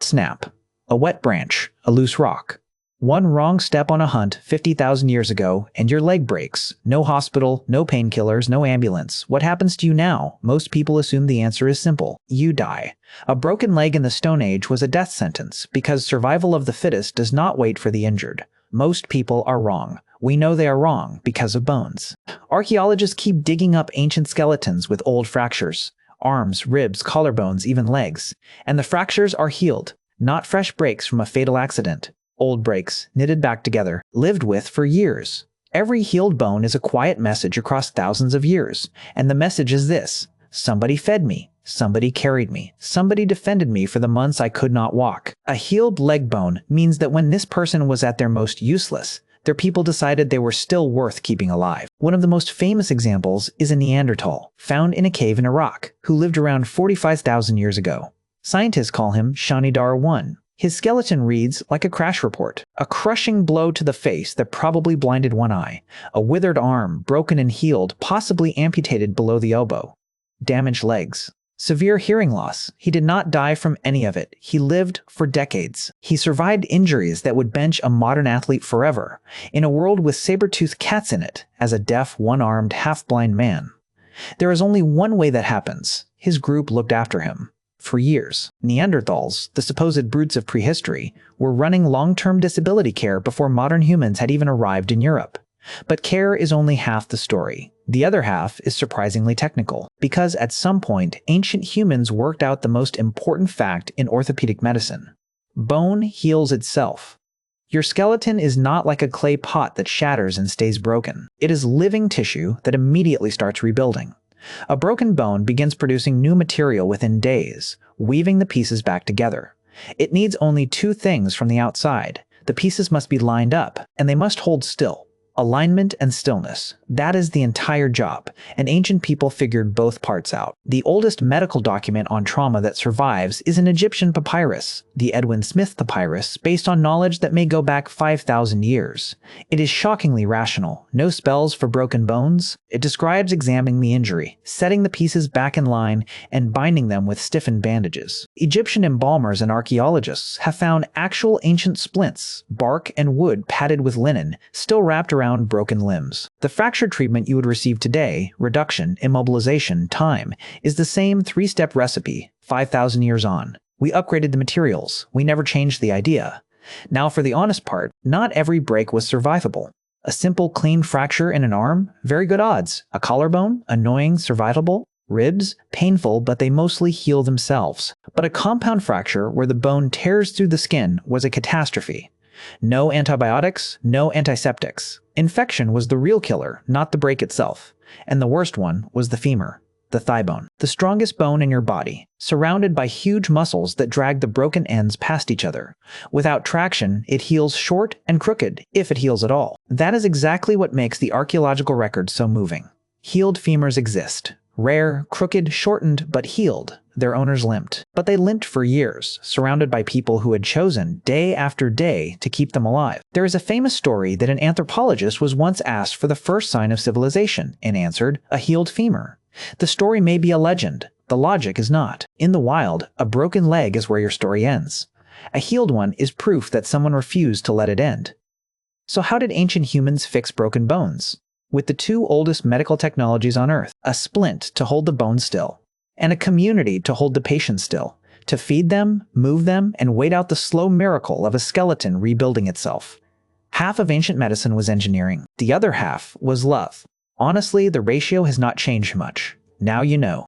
snap, a wet branch, a loose rock. One wrong step on a hunt 50,000 years ago, and your leg breaks. No hospital, no painkillers, no ambulance. What happens to you now? Most people assume the answer is simple. You die. A broken leg in the Stone Age was a death sentence because survival of the fittest does not wait for the injured. Most people are wrong. We know they are wrong because of bones. Archaeologists keep digging up ancient skeletons with old fractures. Arms, ribs, collarbones, even legs. And the fractures are healed, not fresh breaks from a fatal accident. Old breaks, knitted back together, lived with for years. Every healed bone is a quiet message across thousands of years, and the message is this: somebody fed me, somebody carried me, somebody defended me for the months I could not walk. A healed leg bone means that when this person was at their most useless, their people decided they were still worth keeping alive. One of the most famous examples is a Neanderthal, found in a cave in Iraq, who lived around 45,000 years ago. Scientists call him Shanidar 1. His skeleton reads like a crash report. A crushing blow to the face that probably blinded one eye. A withered arm, broken and healed, possibly amputated below the elbow. Damaged legs. Severe hearing loss. He did not die from any of it. He lived for decades. He survived injuries that would bench a modern athlete forever, in a world with saber-toothed cats in it, as a deaf, one-armed, half-blind man. There is only one way that happens. His group looked after him. For years, Neanderthals, the supposed brutes of prehistory, were running long-term disability care before modern humans had even arrived in Europe. But care is only half the story. The other half is surprisingly technical, because at some point, ancient humans worked out the most important fact in orthopedic medicine. Bone heals itself. Your skeleton is not like a clay pot that shatters and stays broken. It is living tissue that immediately starts rebuilding. A broken bone begins producing new material within days, weaving the pieces back together. It needs only two things from the outside. The pieces must be lined up, and they must hold still. Alignment and stillness. That is the entire job, and ancient people figured both parts out. The oldest medical document on trauma that survives is an Egyptian papyrus, the Edwin Smith papyrus, based on knowledge that may go back 5,000 years. It is shockingly rational. No spells for broken bones. It describes examining the injury, setting the pieces back in line, and binding them with stiffened bandages. Egyptian embalmers and archaeologists have found actual ancient splints, bark and wood padded with linen, still wrapped around broken limbs. The fracture treatment you would receive today, reduction, immobilization, time, is the same three-step recipe, 5,000 years on. We upgraded the materials. We never changed the idea. Now for the honest part, not every break was survivable. A simple, clean fracture in an arm? Very good odds. A collarbone? Annoying, survivable? Ribs? Painful, but they mostly heal themselves. But a compound fracture where the bone tears through the skin was a catastrophe. No antibiotics, no antiseptics. Infection was the real killer, not the break itself. And the worst one was the femur, the thigh bone, the strongest bone in your body, surrounded by huge muscles that drag the broken ends past each other. Without traction, it heals short and crooked, if it heals at all. That is exactly what makes the archaeological record so moving. Healed femurs exist. Rare, crooked, shortened, but healed. Their owners limped. But they limped for years, surrounded by people who had chosen, day after day, to keep them alive. There is a famous story that an anthropologist was once asked for the first sign of civilization, and answered, a healed femur. The story may be a legend. The logic is not. In the wild, a broken leg is where your story ends. A healed one is proof that someone refused to let it end. So how did ancient humans fix broken bones? With the two oldest medical technologies on Earth, a splint to hold the bone still, and a community to hold the patient still, to feed them, move them, and wait out the slow miracle of a skeleton rebuilding itself. Half of ancient medicine was engineering. The other half was love. Honestly, the ratio has not changed much. Now you know.